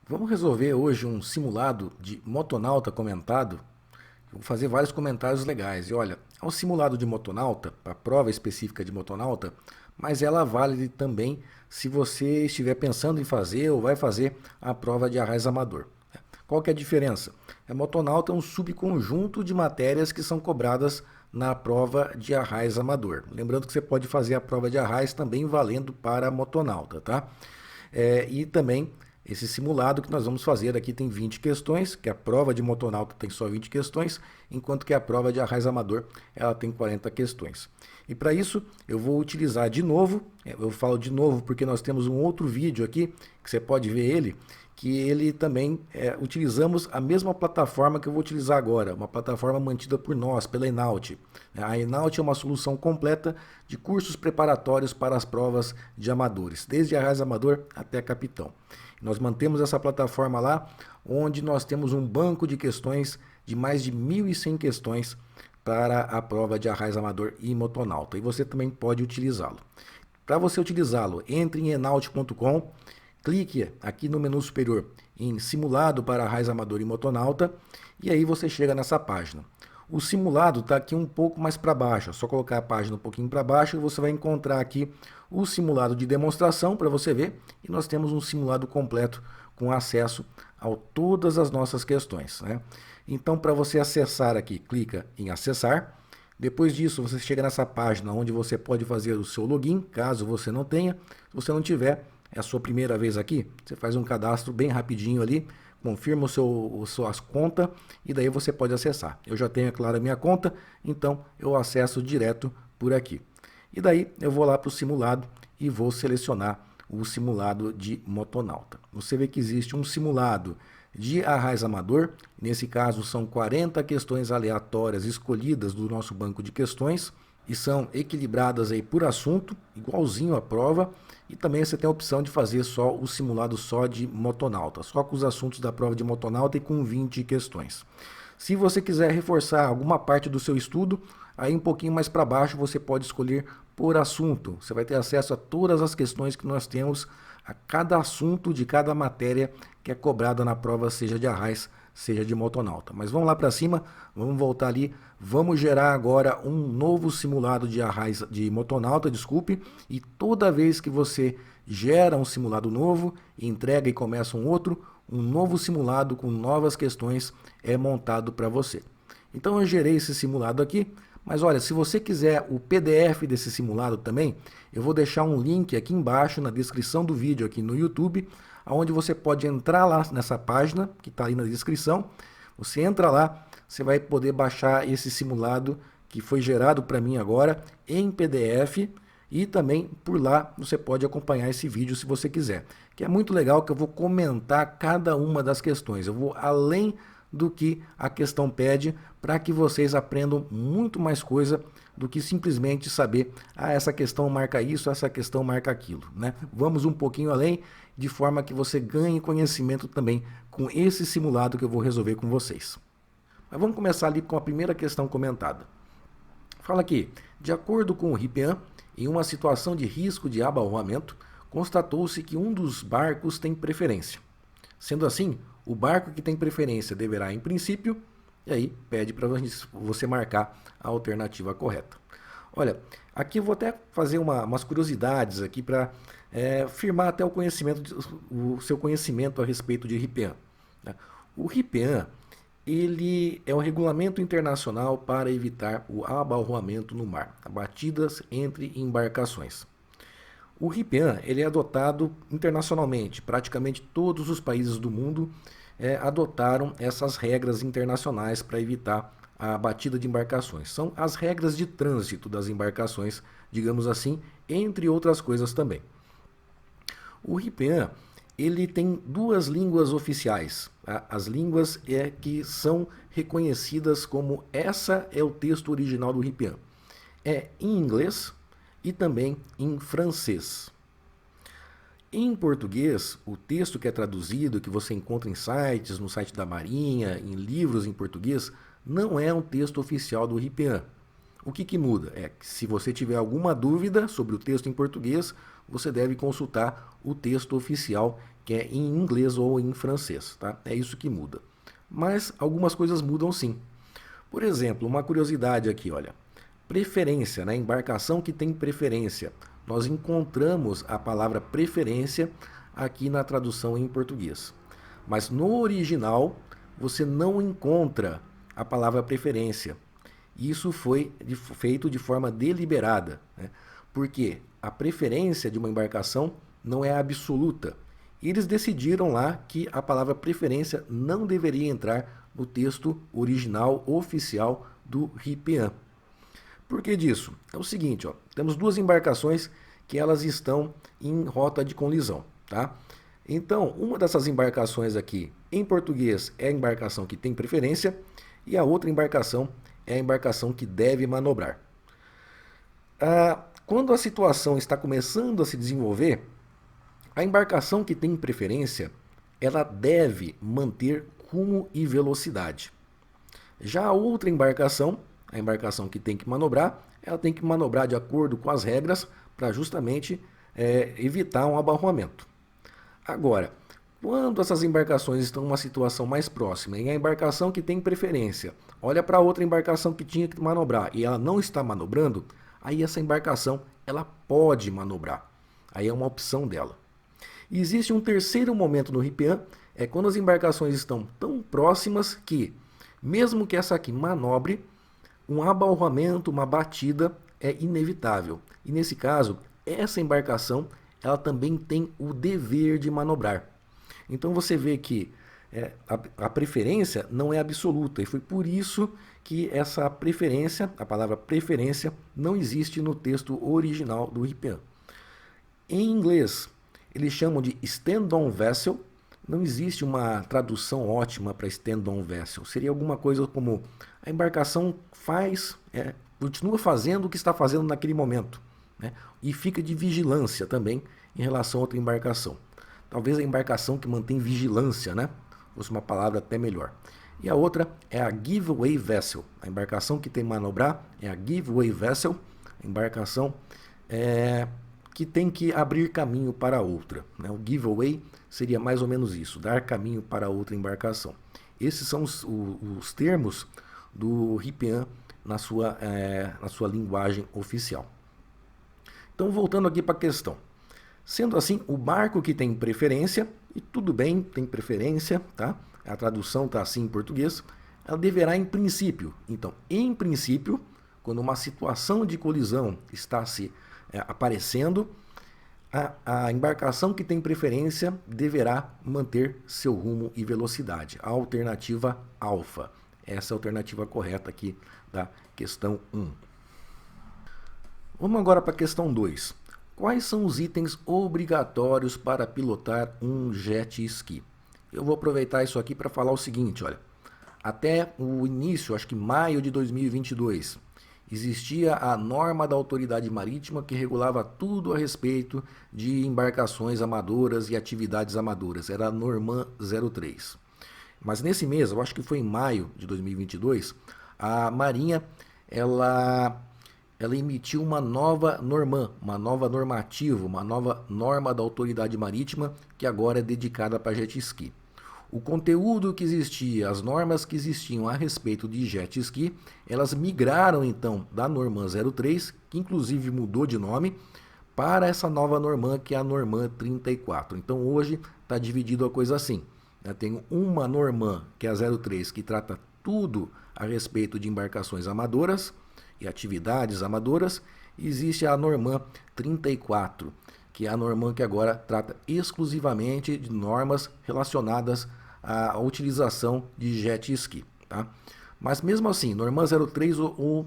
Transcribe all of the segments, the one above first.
Vamos resolver hoje um simulado de motonauta comentado. Eu vou fazer vários comentários legais. E olha, é um simulado de motonauta, para prova específica de motonauta, mas ela vale também se você estiver pensando em fazer ou vai fazer a prova de arraiz amador. Qual que é a diferença? A motonauta é um subconjunto de matérias que são cobradas na prova de arraiz amador. Lembrando que você pode fazer a prova de arraiz também valendo para a motonauta, tá? E também esse simulado que nós vamos fazer aqui tem 20 questões, que a prova de motonauta tem só 20 questões, enquanto que a prova de arraiz amador ela tem 40 questões. E para isso eu vou utilizar de novo, eu falo de novo porque nós temos um outro vídeo aqui, que você pode ver ele, que ele também utilizamos a mesma plataforma que eu vou utilizar agora, uma plataforma mantida por nós, pela Enault. A Enault é uma solução completa de cursos preparatórios para as provas de amadores, desde arraiz amador até capitão. Nós mantemos essa plataforma lá, onde nós temos um banco de questões de mais de 1.100 questões para a prova de arraiz amador e motonauta. E você também pode utilizá-lo. Para você utilizá-lo, entre em enault.com, clique aqui no menu superior em simulado para arraiz amador e motonauta e aí você chega nessa página. O simulado está aqui um pouco mais para baixo, é só colocar a página um pouquinho para baixo e você vai encontrar aqui o simulado de demonstração para você ver. E nós temos um simulado completo com acesso a todas as nossas questões, né? Então, para você acessar aqui, clica em acessar. Depois disso, você chega nessa página onde você pode fazer o seu login, caso você não tenha. Se você não tiver, é a sua primeira vez aqui, você faz um cadastro bem rapidinho ali, confirma suas contas e daí você pode acessar. Eu já tenho, é claro, a minha conta, então eu acesso direto por aqui. E daí eu vou lá para o simulado e vou selecionar o simulado de motonauta. Você vê que existe um simulado de arraiz amador, nesse caso são 40 questões aleatórias escolhidas do nosso banco de questões e são equilibradas aí por assunto, igualzinho à prova, e também você tem a opção de fazer só o simulado só de motonauta, só com os assuntos da prova de motonauta e com 20 questões. Se você quiser reforçar alguma parte do seu estudo, aí um pouquinho mais para baixo você pode escolher por assunto. Você vai ter acesso a todas as questões que nós temos a cada assunto de cada matéria que é cobrada na prova, seja de arraiz, seja de motonauta. Mas vamos lá para cima, vamos voltar ali, vamos gerar agora um novo simulado de arraiz, de motonauta, desculpe, e toda vez que você gera um simulado novo, entrega e começa um novo simulado com novas questões é montado para você. Então eu gerei esse simulado aqui, mas olha, se você quiser o PDF desse simulado também, eu vou deixar um link aqui embaixo na descrição do vídeo aqui no YouTube, onde você pode entrar lá nessa página que está aí na descrição. Você entra lá, você vai poder baixar esse simulado que foi gerado para mim agora em PDF e também por lá você pode acompanhar esse vídeo se você quiser. Que é muito legal que eu vou comentar cada uma das questões. Eu vou além do que a questão pede para que vocês aprendam muito mais coisa do que simplesmente saber, essa questão marca isso, essa questão marca aquilo, né? Vamos um pouquinho além, de forma que você ganhe conhecimento também com esse simulado que eu vou resolver com vocês. Mas vamos começar ali com a primeira questão comentada. Fala aqui, de acordo com o RIPEAN, em uma situação de risco de abalroamento, constatou-se que um dos barcos tem preferência. Sendo assim, o barco que tem preferência deverá, em princípio, e aí pede para você marcar a alternativa correta. Olha, aqui eu vou até fazer umas curiosidades aqui para firmar até o seu conhecimento a respeito de RIPEAN. Né? O RIPEAN, ele é um regulamento internacional para evitar o abalroamento no mar, batidas entre embarcações. O RIPEAN ele é adotado internacionalmente, praticamente todos os países do mundo adotaram essas regras internacionais para evitar a batida de embarcações. São as regras de trânsito das embarcações, digamos assim, entre outras coisas também. O RIPEAN ele tem duas línguas oficiais. Tá? As línguas que são reconhecidas como essa é o texto original do RIPEAN. É em inglês e também em francês. Em português, o texto que é traduzido, que você encontra em sites, no site da Marinha, em livros em português, não é um texto oficial do RIPEAN. O que que muda? É que se você tiver alguma dúvida sobre o texto em português, você deve consultar o texto oficial, que é em inglês ou em francês, tá? É isso que muda. Mas algumas coisas mudam sim. Por exemplo, uma curiosidade aqui, olha. Preferência, né? Embarcação que tem preferência. Nós encontramos a palavra preferência aqui na tradução em português. Mas no original, você não encontra a palavra preferência. Isso foi feito de forma deliberada, né? Porque a preferência de uma embarcação não é absoluta. Eles decidiram lá que a palavra preferência não deveria entrar no texto original oficial do RIPEAN. Por que disso? É o seguinte, ó, temos duas embarcações que elas estão em rota de colisão, tá? Então, uma dessas embarcações aqui, em português, é a embarcação que tem preferência e a outra embarcação é a embarcação que deve manobrar. Quando a situação está começando a se desenvolver, a embarcação que tem preferência, ela deve manter rumo e velocidade. Já a outra embarcação, a embarcação que tem que manobrar, ela tem que manobrar de acordo com as regras para justamente evitar um abarroamento. Agora, quando essas embarcações estão em uma situação mais próxima e a embarcação que tem preferência olha para outra embarcação que tinha que manobrar e ela não está manobrando, aí essa embarcação ela pode manobrar. Aí é uma opção dela. E existe um terceiro momento no RIPEAN, é quando as embarcações estão tão próximas que, mesmo que essa aqui manobre, um abalroamento, uma batida é inevitável. E nesse caso, essa embarcação ela também tem o dever de manobrar. Então você vê que a preferência não é absoluta e foi por isso que essa preferência, a palavra preferência, não existe no texto original do RIPEAN. Em inglês, eles chamam de stand-on vessel. Não existe uma tradução ótima para stand-on vessel. Seria alguma coisa como a embarcação continua fazendo o que está fazendo naquele momento, né? E fica de vigilância também em relação a outra embarcação. Talvez a embarcação que mantém vigilância, né? Fosse uma palavra até melhor. E a outra é a giveaway vessel. A embarcação que tem que manobrar é a giveaway vessel, a embarcação que tem que abrir caminho para outra, né? O giveaway seria mais ou menos isso, dar caminho para outra embarcação. Esses são os termos do RIPEAN na sua linguagem oficial. Então, voltando aqui para a questão. Sendo assim, o barco que tem preferência, e tudo bem, tem preferência, tá? A tradução está assim em português, ela deverá em princípio. Então, em princípio, quando uma situação de colisão está se aparecendo, a embarcação que tem preferência deverá manter seu rumo e velocidade. A alternativa alfa. Essa é a alternativa correta aqui da questão 1. Vamos agora para a questão 2. Quais são os itens obrigatórios para pilotar um jet ski? Eu vou aproveitar isso aqui para falar o seguinte, olha. Até o início, acho que maio de 2022, existia a norma da autoridade marítima que regulava tudo a respeito de embarcações amadoras e atividades amadoras. Era a Norman 03. Mas nesse mês, eu acho que foi em maio de 2022, a Marinha ela emitiu uma nova norma, uma nova normativa, uma nova norma da autoridade marítima que agora é dedicada para jet ski. O conteúdo que existia, as normas que existiam a respeito de jet ski, elas migraram então da Norman 03, que inclusive mudou de nome, para essa nova Norman, que é a Norman 34. Então hoje está dividido a coisa assim. Tem uma Norman, que é a 03, que trata tudo a respeito de embarcações amadoras e atividades amadoras. E existe a Norman 34, que é a Norman que agora trata exclusivamente de normas relacionadas à utilização de jet ski, tá? Mas mesmo assim, Norman 03 ou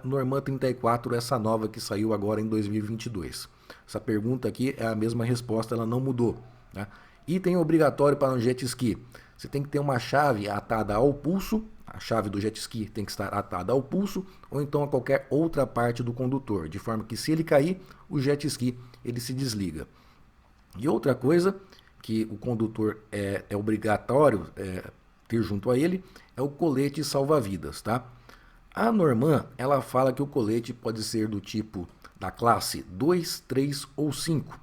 Norman 34, essa nova que saiu agora em 2022. Essa pergunta aqui é a mesma resposta, ela não mudou, né? Item obrigatório para um jet ski. Você tem que ter uma chave atada ao pulso, a chave do jet ski tem que estar atada ao pulso ou então a qualquer outra parte do condutor, de forma que se ele cair, o jet ski ele se desliga. E outra coisa que o condutor é obrigatório ter junto a ele é o colete salva-vidas, tá? A Norman, ela fala que o colete pode ser do tipo da classe 2, 3 ou 5.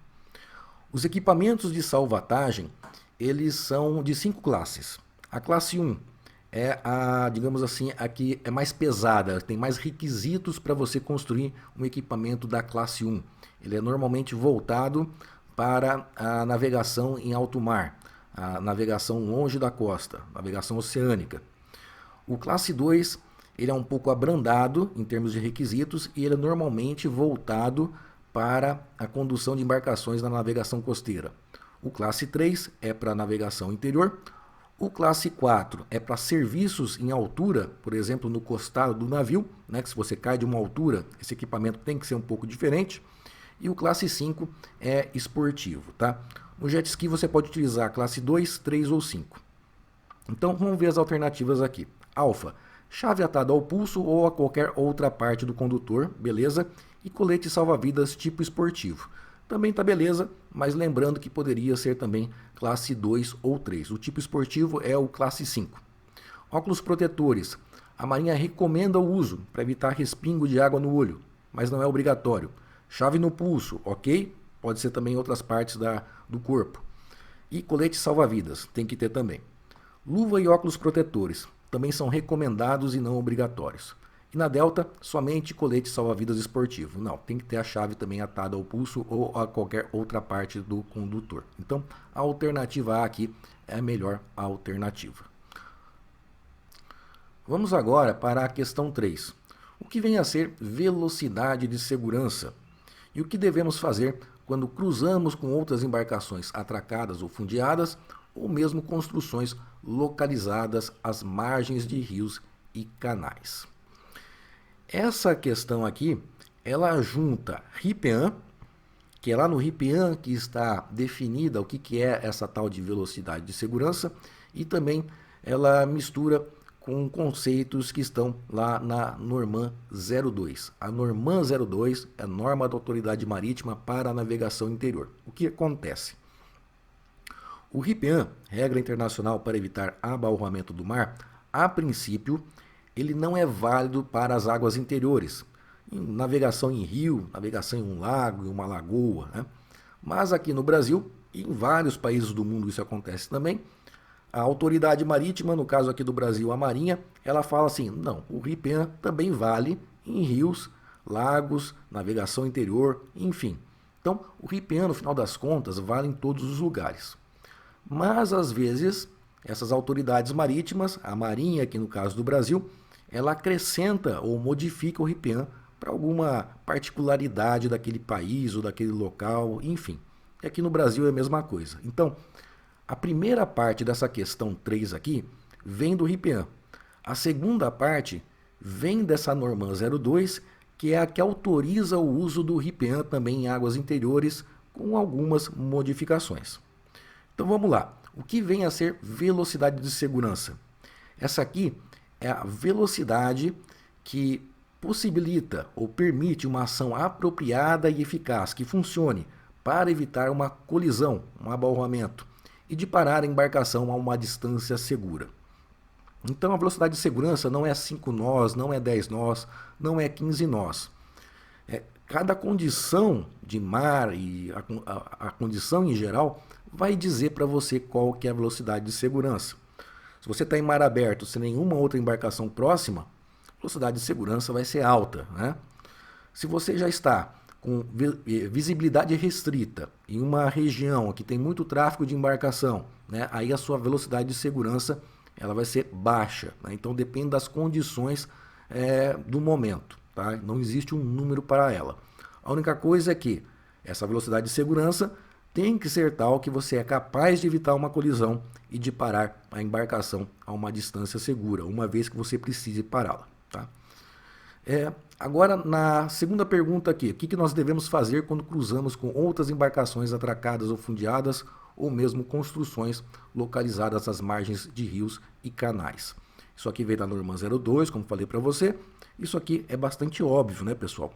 Os equipamentos de salvatagem, eles são de 5 classes. A classe 1 é a, digamos assim, a que é mais pesada, tem mais requisitos para você construir um equipamento da classe 1. Ele é normalmente voltado para a navegação em alto mar, a navegação longe da costa, navegação oceânica. O classe 2, ele é um pouco abrandado em termos de requisitos e ele é normalmente voltado para a condução de embarcações na navegação costeira. O classe 3 é para navegação interior. O classe 4 é para serviços em altura, por exemplo, no costado do navio, né, que se você cai de uma altura, esse equipamento tem que ser um pouco diferente. E o classe 5 é esportivo, tá? No jet ski você pode utilizar a classe 2, 3 ou 5. Então vamos ver as alternativas aqui. Alfa, chave atada ao pulso ou a qualquer outra parte do condutor, beleza? E colete salva-vidas tipo esportivo. Também tá beleza, mas lembrando que poderia ser também classe 2 ou 3. O tipo esportivo é o classe 5. Óculos protetores. A Marinha recomenda o uso para evitar respingo de água no olho, mas não é obrigatório. Chave no pulso, ok? Pode ser também em outras partes do corpo. E colete salva-vidas, tem que ter também. Luva e óculos protetores também são recomendados e não obrigatórios. E na Delta, somente colete salva-vidas esportivo. Não, tem que ter a chave também atada ao pulso ou a qualquer outra parte do condutor. Então, a alternativa A aqui é a melhor alternativa. Vamos agora para a questão 3. O que vem a ser velocidade de segurança? E o que devemos fazer quando cruzamos com outras embarcações atracadas ou fundeadas, ou mesmo construções localizadas às margens de rios e canais? Essa questão aqui, ela junta RIPEAN, que é lá no RIPEAN que está definida o que é essa tal de velocidade de segurança, e também ela mistura com conceitos que estão lá na Norman 02. A Norman 02 é a norma da Autoridade Marítima para a Navegação Interior. O que acontece? O RIPEAN, Regra Internacional para Evitar Abalroamento do Mar, a princípio, ele não é válido para as águas interiores, em navegação em rio, navegação em um lago, em uma lagoa, né? Mas aqui no Brasil, e em vários países do mundo isso acontece também, a autoridade marítima, no caso aqui do Brasil, a Marinha, ela fala assim, não, o RIPEAN também vale em rios, lagos, navegação interior, enfim. Então, o RIPEAN, no final das contas, vale em todos os lugares. Mas, às vezes, essas autoridades marítimas, a Marinha, aqui no caso do Brasil, ela acrescenta ou modifica o RIPEAN para alguma particularidade daquele país ou daquele local, enfim. E aqui no Brasil é a mesma coisa. Então, a primeira parte dessa questão 3 aqui vem do RIPEAN. A segunda parte vem dessa Norman 02, que é a que autoriza o uso do RIPEAN também em águas interiores, com algumas modificações. Então vamos lá. O que vem a ser velocidade de segurança? Essa aqui é a velocidade que possibilita ou permite uma ação apropriada e eficaz que funcione para evitar uma colisão, um abalroamento e de parar a embarcação a uma distância segura. Então a velocidade de segurança não é 5 nós, não é 10 nós, não é 15 nós. Cada condição de mar e a condição em geral vai dizer para você qual que é a velocidade de segurança. Se você está em mar aberto, sem nenhuma outra embarcação próxima, a velocidade de segurança vai ser alta, né? Se você já está com visibilidade restrita em uma região que tem muito tráfego de embarcação, né, aí a sua velocidade de segurança ela vai ser baixa, né? Então depende das condições do momento, tá? Não existe um número para ela. A única coisa é que essa velocidade de segurança tem que ser tal que você é capaz de evitar uma colisão e de parar a embarcação a uma distância segura, uma vez que você precise pará-la, tá? Agora, na segunda pergunta aqui, o que nós devemos fazer quando cruzamos com outras embarcações atracadas ou fundeadas, ou mesmo construções localizadas às margens de rios e canais? Isso aqui veio da Norman 02, como falei para você. Isso aqui é bastante óbvio, né, pessoal?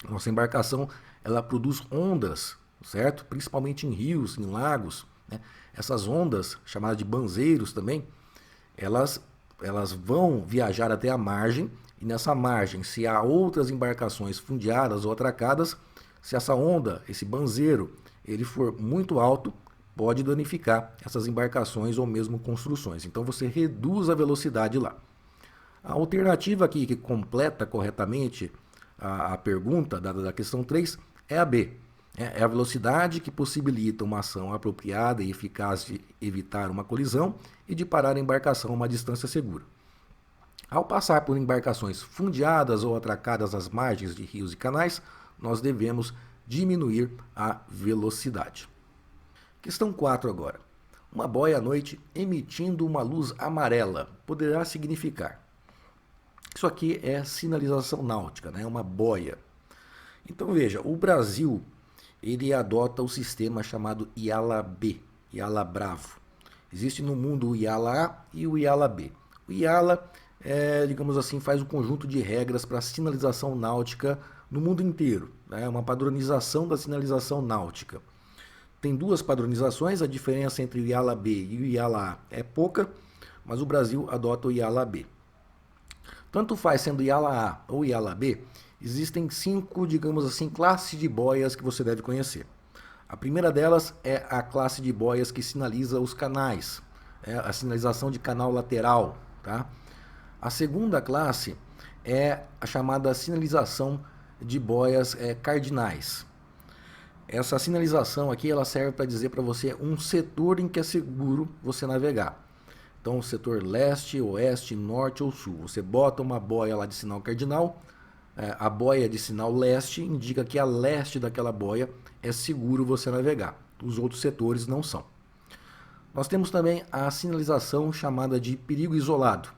Nossa embarcação, ela produz ondas, certo? Principalmente em rios, em lagos, né? Essas ondas, chamadas de banzeiros também, elas vão viajar até a margem e nessa margem, se há outras embarcações fundeadas ou atracadas, se essa onda, esse banzeiro, ele for muito alto, pode danificar essas embarcações ou mesmo construções. Então você reduz a velocidade lá. A alternativa aqui que completa corretamente a pergunta da questão 3 é a B. É a velocidade que possibilita uma ação apropriada e eficaz de evitar uma colisão e de parar a embarcação a uma distância segura. Ao passar por embarcações fundeadas ou atracadas às margens de rios e canais, nós devemos diminuir a velocidade. Questão 4 agora. Uma boia à noite emitindo uma luz amarela poderá significar. Isso aqui é sinalização náutica, né? Uma boia. Então veja, o Brasil ele adota o sistema chamado IALA B, IALA Bravo. Existe no mundo o IALA A e o IALA B. O IALA, digamos assim, faz um conjunto de regras para a sinalização náutica no mundo inteiro. É uma padronização da sinalização náutica. Tem duas padronizações, a diferença entre o IALA B e o IALA A é pouca, mas o Brasil adota o IALA B. Tanto faz sendo IALA A ou IALA B, existem 5, digamos assim, classes de boias que você deve conhecer. A primeira delas é a classe de boias que sinaliza os canais, a sinalização de canal lateral. Tá? A segunda classe é a chamada sinalização de boias cardinais. Essa sinalização aqui ela serve para dizer para você um setor em que é seguro você navegar. Então, setor leste, oeste, norte ou sul. Você bota uma boia lá de sinal cardinal, a boia de sinal leste indica que a leste daquela boia é seguro você navegar. Os outros setores não são. Nós temos também a sinalização chamada de perigo isolado.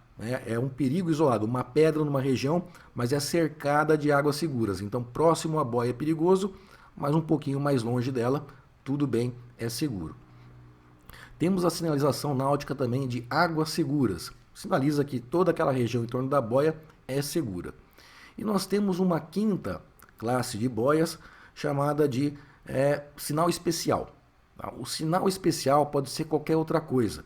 É um perigo isolado, uma pedra numa região, mas é cercada de águas seguras. Então, próximo à boia é perigoso, mas um pouquinho mais longe dela, tudo bem, é seguro. Temos a sinalização náutica também de águas seguras. Sinaliza que toda aquela região em torno da boia é segura. E nós temos uma quinta classe de boias chamada de sinal especial. O sinal especial pode ser qualquer outra coisa.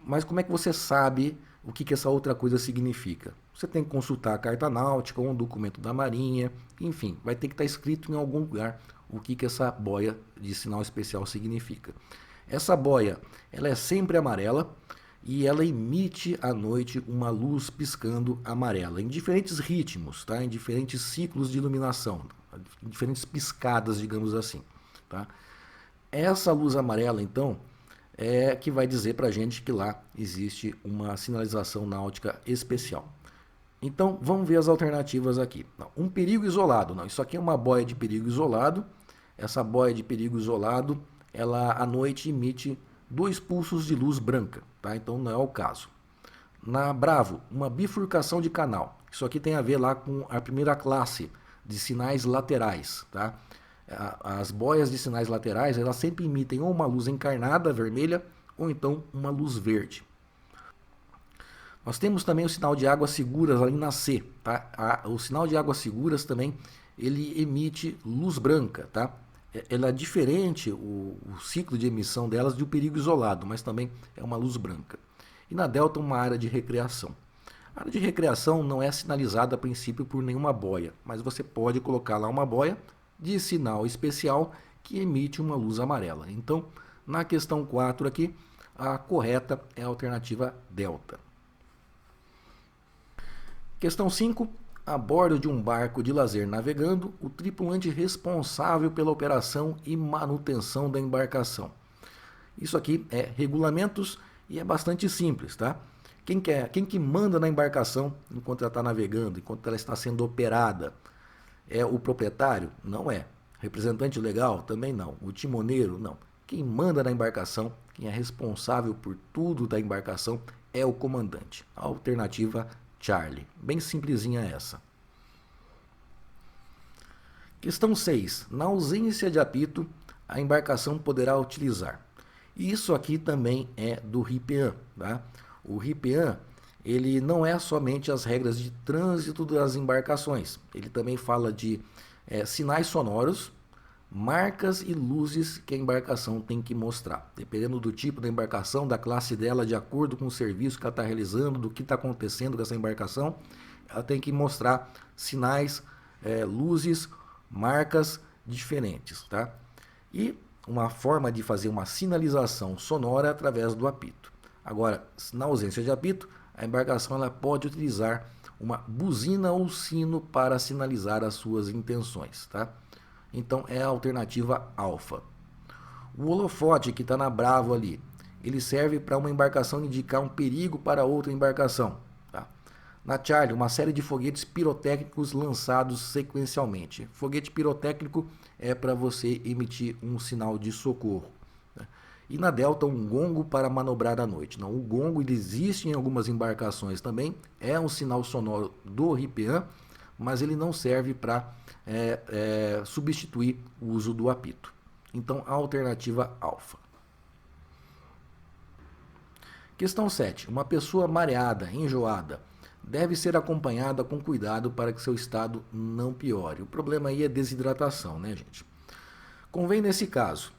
Mas como é que você sabe o que essa outra coisa significa? Você tem que consultar a carta náutica ou um documento da Marinha, enfim, vai ter que estar escrito em algum lugar o que essa boia de sinal especial significa. Essa boia, ela é sempre amarela e ela emite à noite uma luz piscando amarela, em diferentes ritmos, tá? Em diferentes ciclos de iluminação, em diferentes piscadas, digamos assim. Tá? Essa luz amarela, então, é que vai dizer para a gente que lá existe uma sinalização náutica especial. Então, vamos ver as alternativas aqui. Não, um perigo isolado. Não, isso aqui é uma boia de perigo isolado. Essa boia de perigo isolado, ela à noite emite 2 pulsos de luz branca. Tá? Então, não é o caso. Na Bravo, uma bifurcação de canal. Isso aqui tem a ver lá com a primeira classe de sinais laterais. Tá? As boias de sinais laterais, elas sempre emitem ou uma luz encarnada, vermelha, ou então uma luz verde. Nós temos também o sinal de águas seguras ali na C. Tá? O sinal de águas seguras também, ele emite luz branca. Tá? Ela é diferente, o ciclo de emissão delas, de um perigo isolado, mas também é uma luz branca. E na Delta, uma área de recreação. A área de recreação não é sinalizada a princípio por nenhuma boia, mas você pode colocar lá uma boia de sinal especial que emite uma luz amarela. Então, na questão 4 aqui, a correta é a alternativa delta. Questão 5. A bordo de um barco de lazer navegando, o tripulante responsável pela operação e manutenção da embarcação. Isso aqui é regulamentos e é bastante simples, tá? Quem que manda na embarcação enquanto ela está navegando, enquanto ela está sendo operada? É o proprietário? Não é. Representante legal? Também não. O timoneiro? Não. Quem manda na embarcação, quem é responsável por tudo da embarcação é o comandante. A alternativa Charlie. Bem simplesinha essa. Questão 6. Na ausência de apito, a embarcação poderá utilizar. Isso aqui também é do RIPEAN. Tá? O RIPEAN, ele não é somente as regras de trânsito das embarcações. Ele também fala de sinais sonoros, marcas e luzes que a embarcação tem que mostrar. Dependendo do tipo da embarcação, da classe dela, de acordo com o serviço que ela está realizando, do que está acontecendo com essa embarcação, ela tem que mostrar sinais, luzes, marcas diferentes, tá? E uma forma de fazer uma sinalização sonora é através do apito. Agora, na ausência de apito, a embarcação ela pode utilizar uma buzina ou sino para sinalizar as suas intenções, tá? Então é a alternativa alfa. O holofote que está na Bravo ali, ele serve para uma embarcação indicar um perigo para outra embarcação. Tá? Na Charlie, uma série de foguetes pirotécnicos lançados sequencialmente. Foguete pirotécnico é para você emitir um sinal de socorro. Né? E na Delta, um gongo para manobrar à noite. Não, o gongo ele existe em algumas embarcações também, é um sinal sonoro do RIPEAN, mas ele não serve para substituir o uso do apito. Então, a alternativa alfa. Questão 7. Uma pessoa mareada, enjoada, deve ser acompanhada com cuidado para que seu estado não piore. O problema aí é desidratação, né, gente? Convém nesse caso.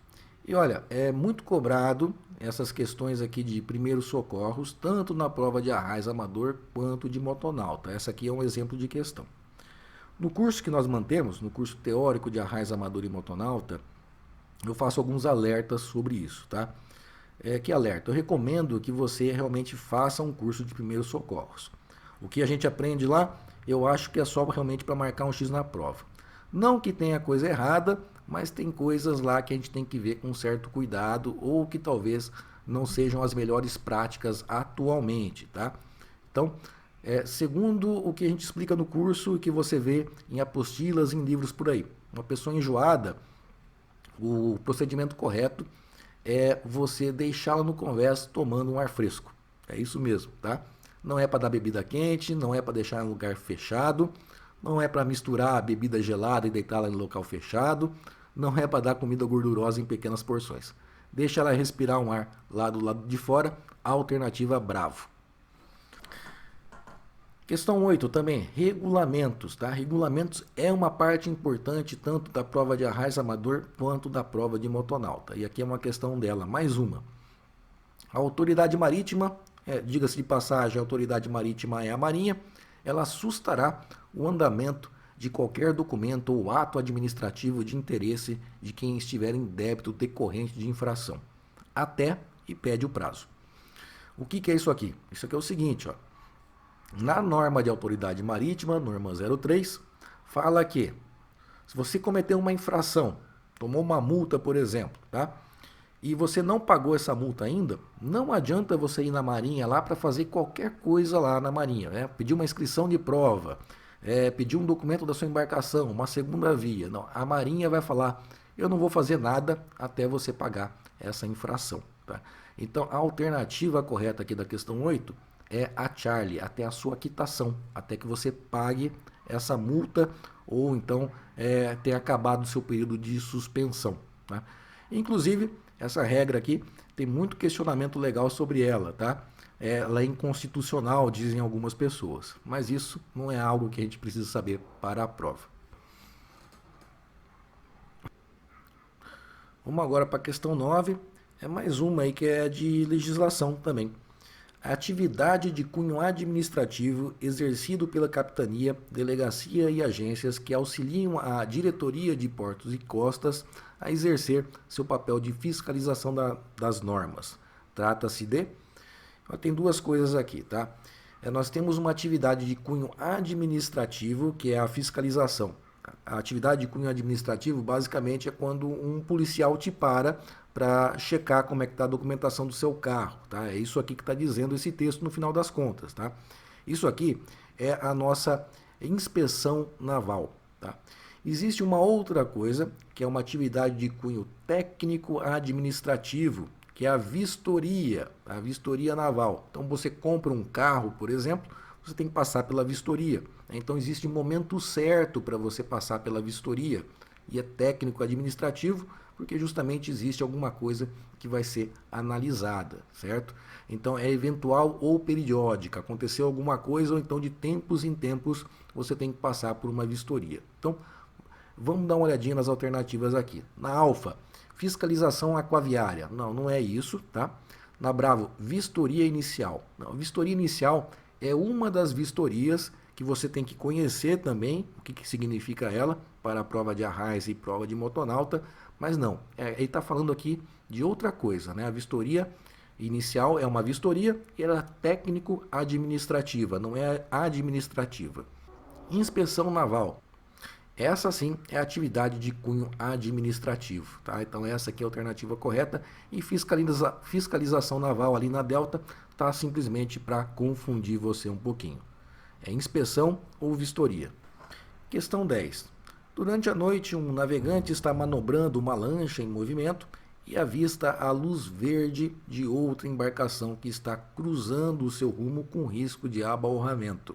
E olha, é muito cobrado essas questões aqui de primeiros socorros, tanto na prova de arraiz amador quanto de motonauta. Essa aqui é um exemplo de questão. No curso que nós mantemos, no curso teórico de arraiz amador e motonauta, eu faço alguns alertas sobre isso, tá? Que alerta? Eu recomendo que você realmente faça um curso de primeiros socorros. O que a gente aprende lá, eu acho que é só realmente para marcar um X na prova. Não que tenha coisa errada, mas tem coisas lá que a gente tem que ver com certo cuidado ou que talvez não sejam as melhores práticas atualmente, tá? Então, segundo o que a gente explica no curso e que você vê em apostilas, em livros por aí. Uma pessoa enjoada, o procedimento correto é você deixá-la no convés tomando um ar fresco. É isso mesmo, tá? Não é para dar bebida quente, não é para deixar em lugar fechado, não é para misturar a bebida gelada e deitá-la em local fechado, não é para dar comida gordurosa em pequenas porções. Deixa ela respirar um ar lá do lado de fora, alternativa Bravo. Questão 8 também, regulamentos, tá? Regulamentos é uma parte importante tanto da prova de arraiz amador quanto da prova de motonauta. E aqui é uma questão dela, mais uma. A autoridade marítima, diga-se de passagem, a autoridade marítima é a Marinha, ela sustará o andamento de qualquer documento ou ato administrativo de interesse de quem estiver em débito decorrente de infração, até e pede o prazo. O que é isso aqui? Isso aqui é o seguinte, ó. Na norma de autoridade marítima, norma 03, fala que se você cometeu uma infração, tomou uma multa, por exemplo, tá? E você não pagou essa multa ainda, não adianta você ir na Marinha lá para fazer qualquer coisa lá na Marinha, né? Pedir uma inscrição de prova, pedir um documento da sua embarcação, uma segunda via. Não, a Marinha vai falar, eu não vou fazer nada até você pagar essa infração, tá? Então, a alternativa correta aqui da questão 8 é a Charlie, até a sua quitação, até que você pague essa multa ou então tenha acabado o seu período de suspensão. Tá? Inclusive, essa regra aqui tem muito questionamento legal sobre ela, tá? Ela é inconstitucional, dizem algumas pessoas, mas isso não é algo que a gente precisa saber para a prova. Vamos agora para a questão 9, é mais uma aí que é de legislação também. A atividade de cunho administrativo exercido pela capitania, delegacia e agências que auxiliam a diretoria de portos e costas a exercer seu papel de fiscalização das normas. Trata-se de... Tem duas coisas aqui, tá? Nós temos uma atividade de cunho administrativo, que é a fiscalização. A atividade de cunho administrativo, basicamente, é quando um policial te para checar como é que está a documentação do seu carro, tá? É isso aqui que está dizendo esse texto no final das contas, tá? Isso aqui é a nossa inspeção naval, tá? Existe uma outra coisa, que é uma atividade de cunho técnico-administrativo, que é a vistoria naval. Então, você compra um carro, por exemplo, você tem que passar pela vistoria. Então, existe um momento certo para você passar pela vistoria. E é técnico-administrativo, porque justamente existe alguma coisa que vai ser analisada, certo? Então, é eventual ou periódica. Aconteceu alguma coisa, ou então de tempos em tempos você tem que passar por uma vistoria. Então, Vamos dar uma olhadinha nas alternativas aqui. Na Alfa, fiscalização aquaviária. Não, não é isso, tá? Na Bravo, vistoria inicial. Não, vistoria inicial é uma das vistorias que você tem que conhecer também, o que significa ela, para a prova de arraiz e prova de motonauta, mas não, ele está falando aqui de outra coisa, né? A vistoria inicial é uma vistoria e ela é técnico-administrativa, não é administrativa. Inspeção naval. Essa sim é atividade de cunho administrativo, tá? Então essa aqui é a alternativa correta e fiscalização naval ali na Delta tá simplesmente para confundir você um pouquinho. É inspeção ou vistoria. Questão 10. Durante a noite, um navegante está manobrando uma lancha em movimento e avista a luz verde de outra embarcação que está cruzando o seu rumo com risco de abalroamento.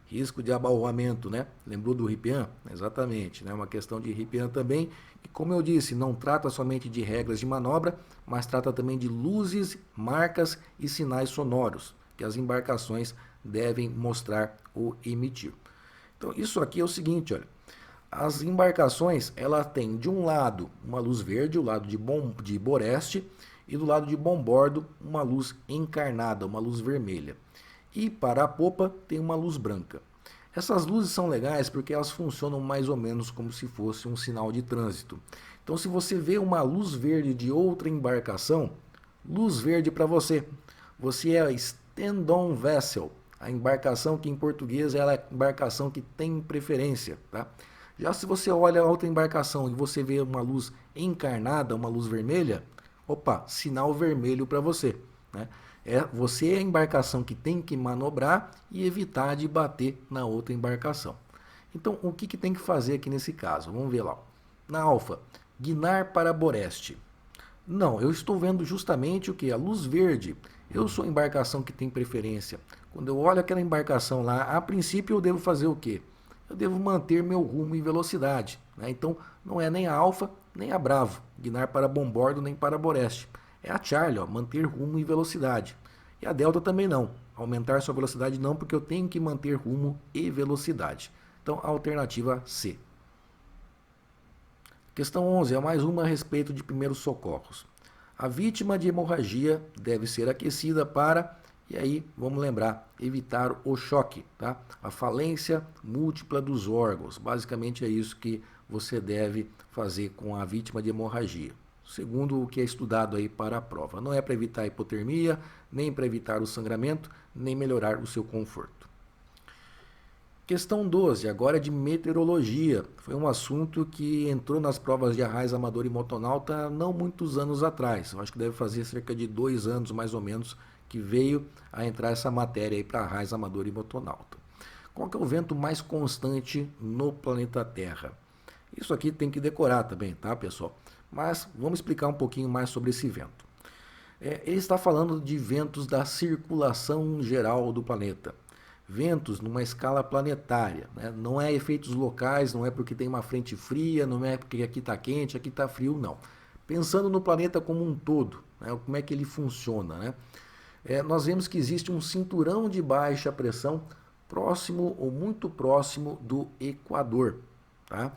Risco de abalroamento, né? Lembrou do RIPEAN? Exatamente, né? Uma questão de RIPEAN também, que como eu disse, não trata somente de regras de manobra, mas trata também de luzes, marcas e sinais sonoros que as embarcações devem mostrar ou emitir. Então, isso aqui é o seguinte, olha. As embarcações, ela tem de um lado uma luz verde, o lado de boreste, e do lado de bombordo uma luz encarnada, uma luz vermelha. E para a popa tem uma luz branca. Essas luzes são legais porque elas funcionam mais ou menos como se fosse um sinal de trânsito. Então, se você vê uma luz verde de outra embarcação, luz verde para você. Você é a stand-on vessel, a embarcação que em português ela é a embarcação que tem preferência, tá? Já se você olha a outra embarcação e você vê uma luz encarnada, uma luz vermelha, opa, sinal vermelho para você, né? Você é a embarcação que tem que manobrar e evitar de bater na outra embarcação. Então, o que tem que fazer aqui nesse caso? Vamos ver lá. Na Alfa, guinar para boreste. Não, eu estou vendo justamente o que? A luz verde. Eu sou a embarcação que tem preferência. Quando eu olho aquela embarcação lá, a princípio eu devo fazer o quê? Eu devo manter meu rumo e velocidade, né? Então, não é nem a Alfa, nem a Bravo, guinar para bombordo nem para boreste. É a Charlie, ó, manter rumo e velocidade. E a Delta também não. Aumentar sua velocidade não, porque eu tenho que manter rumo e velocidade. Então, a alternativa C. Questão 11, é mais uma a respeito de primeiros socorros. A vítima de hemorragia deve ser aquecida para, e aí vamos lembrar, evitar o choque, tá? A falência múltipla dos órgãos. Basicamente é isso que você deve fazer com a vítima de hemorragia. Segundo o que é estudado aí para a prova. Não é para evitar a hipotermia, nem para evitar o sangramento, nem melhorar o seu conforto. Questão 12, agora é de meteorologia. Foi um assunto que entrou nas provas de arraiz, amador e motonauta não muitos anos atrás. Eu acho que deve fazer cerca de 2 anos, mais ou menos, que veio a entrar essa matéria aí para arraiz, amador e motonauta. Qual que é o vento mais constante no planeta Terra? Isso aqui tem que decorar também, tá, pessoal? Mas vamos explicar um pouquinho mais sobre esse vento. Ele está falando de ventos da circulação geral do planeta. Ventos numa escala planetária, né? Não é efeitos locais, não é porque tem uma frente fria, não é porque aqui está quente, aqui está frio, não. Pensando no planeta como um todo, né? Como é que ele funciona, né? Nós vemos que existe um cinturão de baixa pressão próximo ou muito próximo do Equador, tá?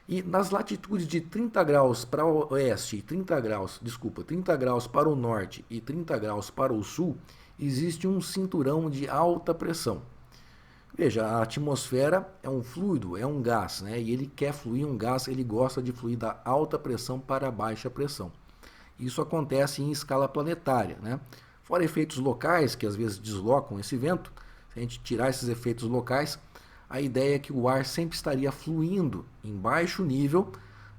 E nas latitudes de 30 graus para o oeste, 30 graus para o norte e 30 graus para o sul, existe um cinturão de alta pressão. Veja, a atmosfera é um fluido, é um gás, né? E ele quer fluir um gás, ele gosta de fluir da alta pressão para a baixa pressão. Isso acontece em escala planetária, né? Fora efeitos locais, que às vezes deslocam esse vento, se a gente tirar esses efeitos locais, a ideia é que o ar sempre estaria fluindo em baixo nível,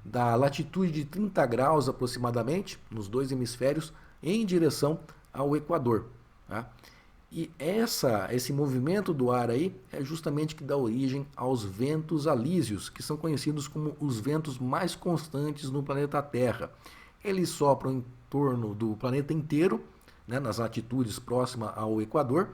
da latitude de 30 graus aproximadamente, nos dois hemisférios, em direção ao Equador, tá? E esse movimento do ar aí é justamente que dá origem aos ventos alísios, que são conhecidos como os ventos mais constantes no planeta Terra. Eles sopram em torno do planeta inteiro, né, nas latitudes próximas ao Equador,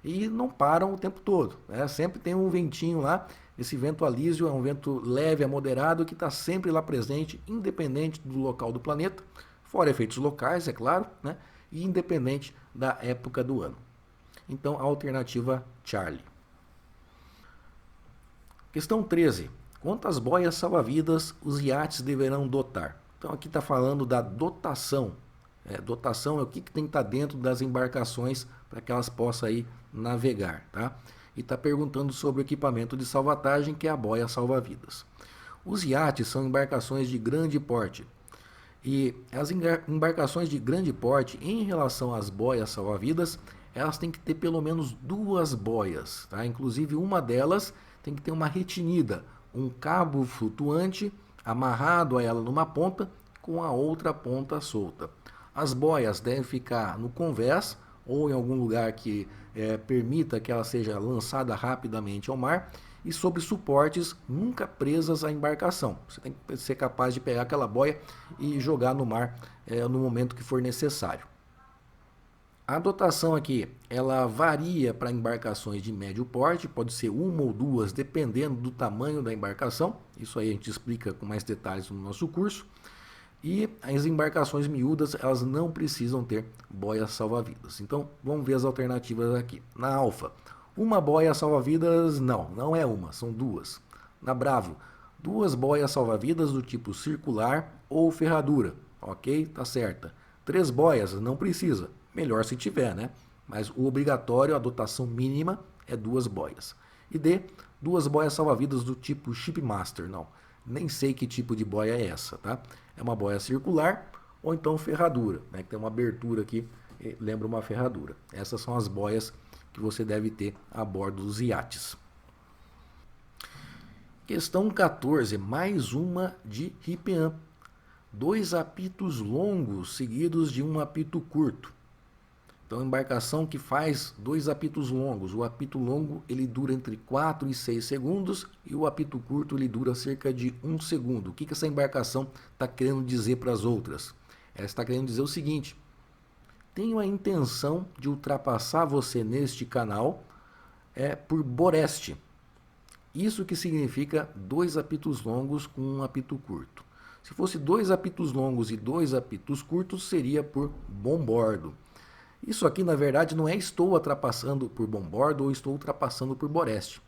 e não param o tempo todo, né? Sempre tem um ventinho lá. Esse vento alísio é um vento leve a moderado que está sempre lá presente, independente do local do planeta, fora efeitos locais, é claro, né? E independente da época do ano. Então, a alternativa Charlie. Questão 13. Quantas boias salva-vidas os iates deverão dotar? Então aqui está falando da dotação. Dotação é o que tem que estar dentro das embarcações para que elas possam aí navegar, tá? E está perguntando sobre o equipamento de salvatagem, que é a boia salva-vidas. Os iates são embarcações de grande porte. E as embarcações de grande porte, em relação às boias salva-vidas, elas têm que ter pelo menos duas boias, tá? Inclusive uma delas tem que ter uma retinida, um cabo flutuante amarrado a ela numa ponta com a outra ponta solta. As boias devem ficar no convés ou em algum lugar que permita que ela seja lançada rapidamente ao mar e sobre suportes nunca presas à embarcação. Você tem que ser capaz de pegar aquela boia e jogar no mar no momento que for necessário. A dotação aqui, ela varia para embarcações de médio porte, pode ser uma ou duas, dependendo do tamanho da embarcação. Isso aí a gente explica com mais detalhes no nosso curso. E as embarcações miúdas, elas não precisam ter boias salva-vidas. Então, vamos ver as alternativas aqui. Na Alfa, uma boia salva-vidas, não é uma, são duas. Na Bravo, duas boias salva-vidas do tipo circular ou ferradura. Ok, tá certa. 3 boias, não precisa. Melhor se tiver, né? Mas o obrigatório, a dotação mínima, é 2 boias. E D, 2 boias salva-vidas do tipo Shipmaster. Não, nem sei que tipo de boia é essa, tá? É uma boia circular ou então ferradura, né? Que tem uma abertura aqui, lembra uma ferradura. Essas são as boias que você deve ter a bordo dos iates. Questão 14, mais uma de RIPEAM. 2 apitos longos seguidos de um apito curto. Então, embarcação que faz 2 apitos longos. O apito longo ele dura entre 4 e 6 segundos e o apito curto ele dura cerca de 1 segundo. O que essa embarcação está querendo dizer para as outras? Ela está querendo dizer o seguinte: tenho a intenção de ultrapassar você neste canal por boreste. Isso que significa 2 apitos longos com um apito curto. Se fosse 2 apitos longos e 2 apitos curtos, seria por bombordo. Isso aqui, na verdade, não é estou ultrapassando por bombordo ou estou ultrapassando por boreste.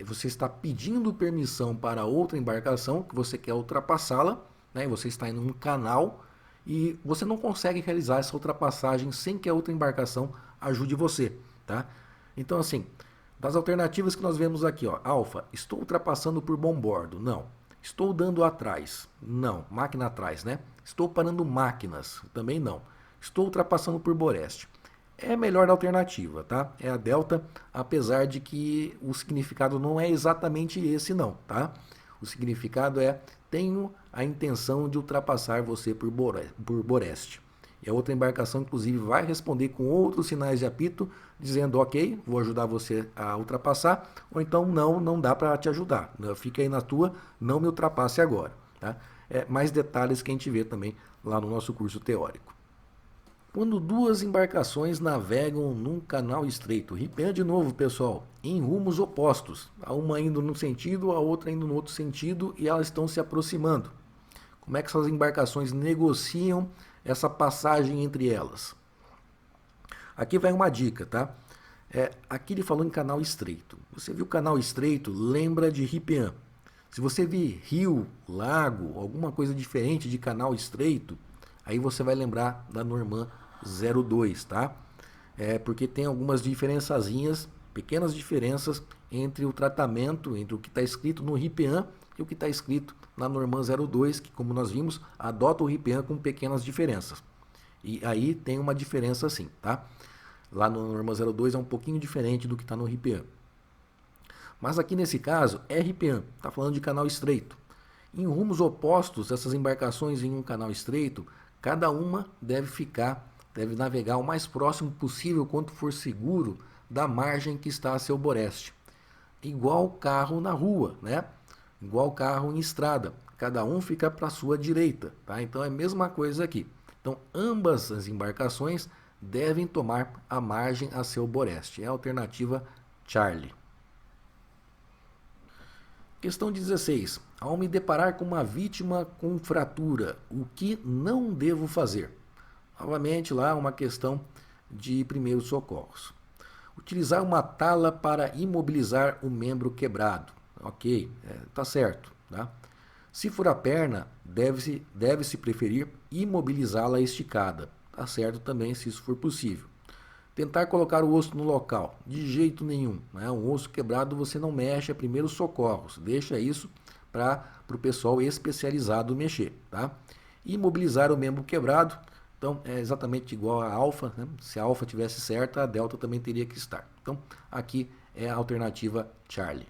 Você está pedindo permissão para outra embarcação que você quer ultrapassá-la, né? Você está em um canal e você não consegue realizar essa ultrapassagem sem que a outra embarcação ajude você, tá? Então, assim, das alternativas que nós vemos aqui, ó, Alfa, estou ultrapassando por bombordo, não. Estou dando atrás, não. Máquina atrás, né? Estou parando máquinas, também não. Estou ultrapassando por boreste. É a melhor alternativa, tá? É a delta, apesar de que o significado não é exatamente esse não, tá? O significado é: tenho a intenção de ultrapassar você por boreste. E a outra embarcação, inclusive, vai responder com outros sinais de apito, dizendo: ok, vou ajudar você a ultrapassar, ou então não dá para te ajudar. Fica aí na tua, não me ultrapasse agora, tá? Mais detalhes que a gente vê também lá no nosso curso teórico. Quando 2 embarcações navegam num canal estreito, RIPEAM de novo, pessoal, em rumos opostos, a uma indo num sentido, a outra indo no outro sentido, e elas estão se aproximando. Como é que essas embarcações negociam essa passagem entre elas? Aqui vai uma dica, tá? Aqui ele falou em canal estreito. Você viu canal estreito, lembra de RIPEAM. Se você vir rio, lago, alguma coisa diferente de canal estreito, aí você vai lembrar da Normand 02, tá? Porque tem algumas diferençazinhas, pequenas diferenças entre o tratamento, entre o que está escrito no RIPEAM e o que está escrito na Normand 02, que, como nós vimos, adota o RIPEAM com pequenas diferenças. E aí tem uma diferença sim, tá? Lá no Normand 02 é um pouquinho diferente do que está no RIPEAM. Mas aqui nesse caso é RIPEAM, está falando de canal estreito. Em rumos opostos, essas embarcações em um canal estreito, cada uma deve navegar o mais próximo possível, quanto for seguro, da margem que está a seu boreste. Igual carro na rua, né? Igual carro em estrada. Cada um fica para a sua direita, tá? Então é a mesma coisa aqui. Então ambas as embarcações devem tomar a margem a seu boreste. É a alternativa Charlie. Questão 16. Ao me deparar com uma vítima com fratura, o que não devo fazer? Novamente lá uma questão de primeiros socorros. Utilizar uma tala para imobilizar o membro quebrado. ok, tá certo, tá? Se for a perna, deve-se preferir imobilizá-la esticada, tá certo também se isso for possível. Tentar colocar o osso no local, de jeito nenhum, né? Um osso quebrado você não mexe, é primeiros socorros, deixa isso para o pessoal especializado mexer, tá? Imobilizar o membro quebrado, então é exatamente igual a alfa, né? Se a alfa tivesse certa, a delta também teria que estar. Então aqui é a alternativa Charlie.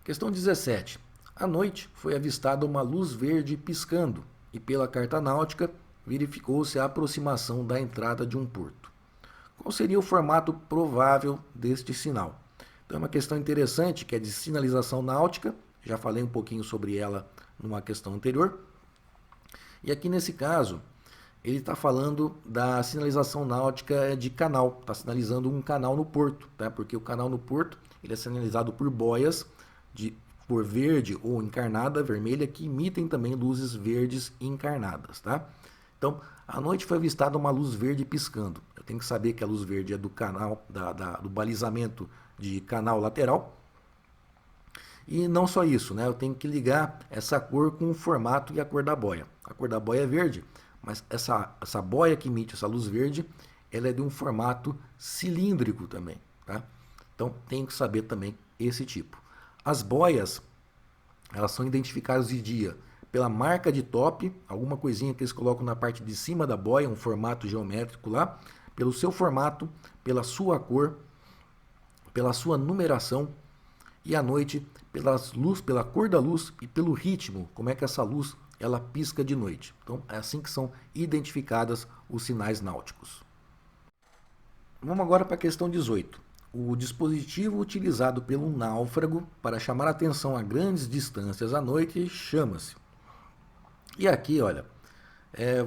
Questão 17. À noite foi avistada uma luz verde piscando e pela carta náutica verificou-se a aproximação da entrada de um porto. Qual seria o formato provável deste sinal? Então é uma questão interessante que é de sinalização náutica, já falei um pouquinho sobre ela numa questão anterior. E aqui nesse caso, ele está falando da sinalização náutica de canal, está sinalizando um canal no porto, tá? Porque o canal no porto ele é sinalizado por boias de cor verde ou encarnada, vermelha, que emitem também luzes verdes encarnadas, tá? Então, à noite foi avistada uma luz verde piscando. Eu tenho que saber que a luz verde é do canal, do balizamento de canal lateral. E não só isso, né? Eu tenho que ligar essa cor com o formato e a cor da boia. A cor da boia é verde, mas essa boia que emite essa luz verde, ela é de um formato cilíndrico também, tá? Então, tenho que saber também esse tipo. As boias, elas são identificadas de dia pela marca de top, alguma coisinha que eles colocam na parte de cima da boia, um formato geométrico lá, pelo seu formato, pela sua cor, pela sua numeração, e à noite pela cor da luz e pelo ritmo, como é que essa luz ela pisca de noite. Então é assim que são identificadas os sinais náuticos. Vamos agora para a questão 18. O dispositivo utilizado pelo náufrago para chamar atenção a grandes distâncias à noite chama-se. E aqui, olha,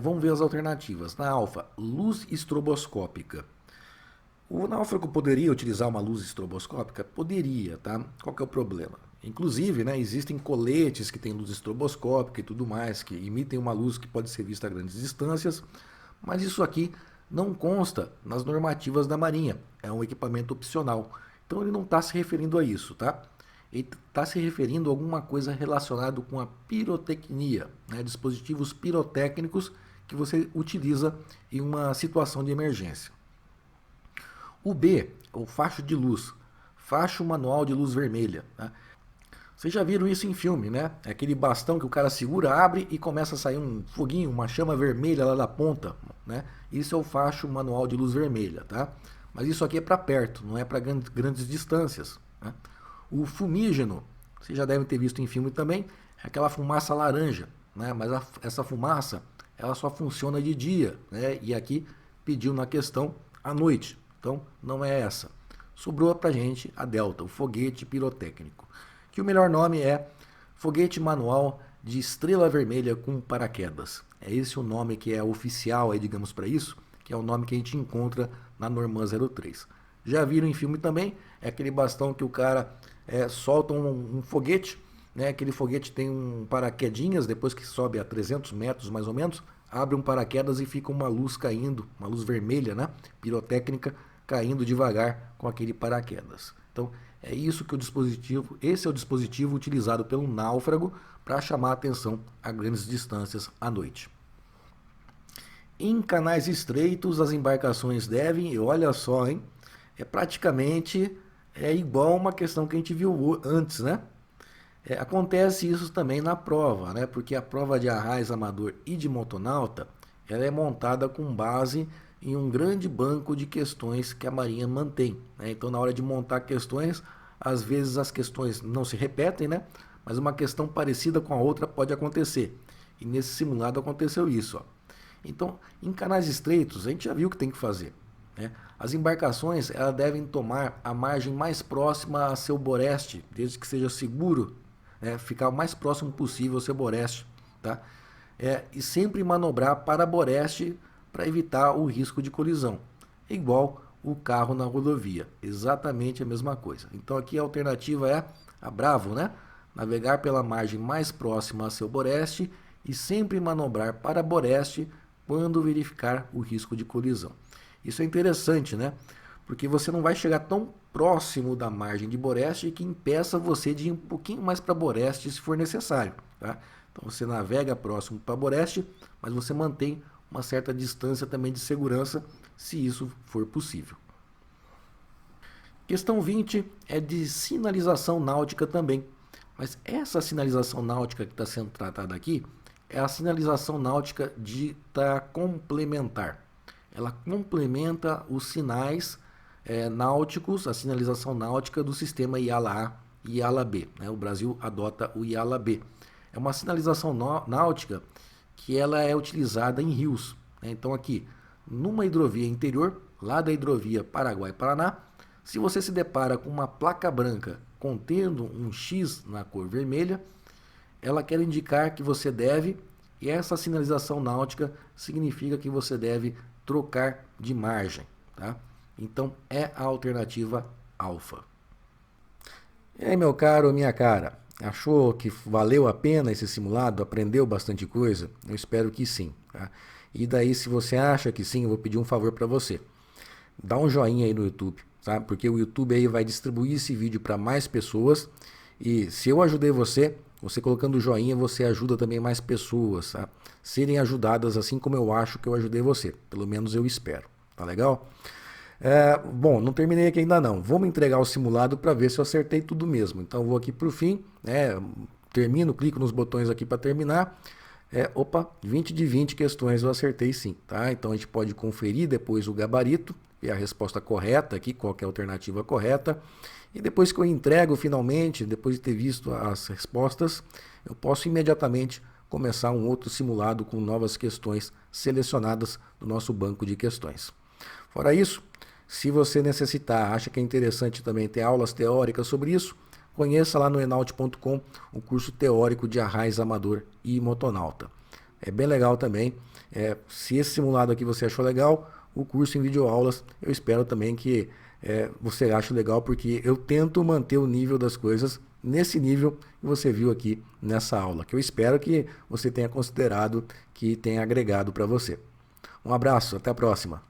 vamos ver as alternativas. Na alfa, luz estroboscópica. O náufrago poderia utilizar uma luz estroboscópica? Poderia, tá? Qual que é o problema? Inclusive, né, existem coletes que têm luz estroboscópica e tudo mais, que emitem uma luz que pode ser vista a grandes distâncias, mas isso aqui não consta nas normativas da Marinha. É um equipamento opcional. Então ele não está se referindo a isso, tá? Ele está se referindo a alguma coisa relacionada com a pirotecnia, né? Dispositivos pirotécnicos que você utiliza em uma situação de emergência. O B, o facho de luz, facho manual de luz vermelha. Tá? Vocês já viram isso em filme, né? É aquele bastão que o cara segura, abre e começa a sair um foguinho, uma chama vermelha lá da ponta, né? Isso é o facho manual de luz vermelha, tá? Mas isso aqui é para perto, não é para grandes distâncias, né? O fumígeno, vocês já devem ter visto em filme também, é aquela fumaça laranja, né? Mas essa fumaça, ela só funciona de dia, né? E aqui pediu na questão à noite. Então, não é essa. Sobrou pra gente a delta, o foguete pirotécnico. Que o melhor nome é foguete manual de estrela vermelha com paraquedas. É esse o nome que é oficial, aí, digamos, para isso, que é o nome que a gente encontra na Norman 03. Já viram em filme também? É aquele bastão que o cara solta um foguete, né? Aquele foguete tem um paraquedinhas, depois que sobe a 300 metros mais ou menos, abre um paraquedas e fica uma luz caindo, uma luz vermelha, né? Pirotécnica, caindo devagar com aquele paraquedas. Então, é isso que esse é o dispositivo utilizado pelo náufrago para chamar a atenção a grandes distâncias à noite. Em canais estreitos, as embarcações devem, e olha só, hein? Praticamente igual uma questão que a gente viu antes, né? Acontece isso também na prova, né? Porque a prova de arraiz amador e de motonauta, ela é montada com base em um grande banco de questões que a Marinha mantém, né? Então, na hora de montar questões, às vezes as questões não se repetem, né? Mas uma questão parecida com a outra pode acontecer. E nesse simulado aconteceu isso, ó. Então, em canais estreitos, a gente já viu o que tem que fazer, né? As embarcações elas devem tomar a margem mais próxima a seu boreste, desde que seja seguro, né? Ficar o mais próximo possível ao seu boreste, tá? E sempre manobrar para boreste para evitar o risco de colisão. É igual o carro na rodovia, exatamente a mesma coisa. Então aqui a alternativa é a Bravo, né? Navegar pela margem mais próxima a seu boreste e sempre manobrar para boreste quando verificar o risco de colisão. Isso é interessante, né? porque você não vai chegar tão próximo da margem de Boreste que impeça você de ir um pouquinho mais para Boreste se for necessário. Tá? Então você navega próximo para Boreste, mas você mantém uma certa distância também de segurança, se isso for possível. Questão 20 é de sinalização náutica também. Mas essa sinalização náutica que está sendo tratada aqui é a sinalização náutica dita complementar. Ela complementa os sinais náuticos, a sinalização náutica do sistema IALA-A e IALA-B. Né? O Brasil adota o IALA-B. É uma sinalização náutica que ela é utilizada em rios. Né? Então aqui, numa hidrovia interior, lá da hidrovia Paraguai-Paraná, se você se depara com uma placa branca contendo um X na cor vermelha, ela quer indicar que você deve, e essa sinalização náutica significa que você deve trocar de margem. Tá? Então é a alternativa alfa. E aí, meu caro, minha cara, achou que valeu a pena esse simulado? Aprendeu bastante coisa? Eu espero que sim. Tá? E daí, se você acha que sim, eu vou pedir um favor para você. Dá um joinha aí no YouTube, tá? Porque o YouTube aí vai distribuir esse vídeo para mais pessoas. E se eu ajudei você, você colocando o joinha, você ajuda também mais pessoas, tá? Serem ajudadas assim como eu acho que eu ajudei você. Pelo menos eu espero. Tá legal? Bom, não terminei aqui ainda não. Vamos entregar o simulado para ver se eu acertei tudo mesmo. Então vou aqui para o fim, termino, clico nos botões aqui para terminar. 20 de 20 questões eu acertei sim, tá? Então a gente pode conferir depois o gabarito e a resposta correta aqui, qual que é a alternativa correta. E depois que eu entrego finalmente, depois de ter visto as respostas, eu posso imediatamente começar um outro simulado com novas questões selecionadas do nosso banco de questões. Fora isso, se você necessitar, acha que é interessante também ter aulas teóricas sobre isso, conheça lá no enault.com o curso teórico de arraiz amador e motonauta. É bem legal também. Se esse simulado aqui você achou legal, o curso em videoaulas, eu espero também que você ache legal, porque eu tento manter o nível das coisas nesse nível que você viu aqui nessa aula, que eu espero que você tenha considerado que tenha agregado para você. Um abraço, até a próxima.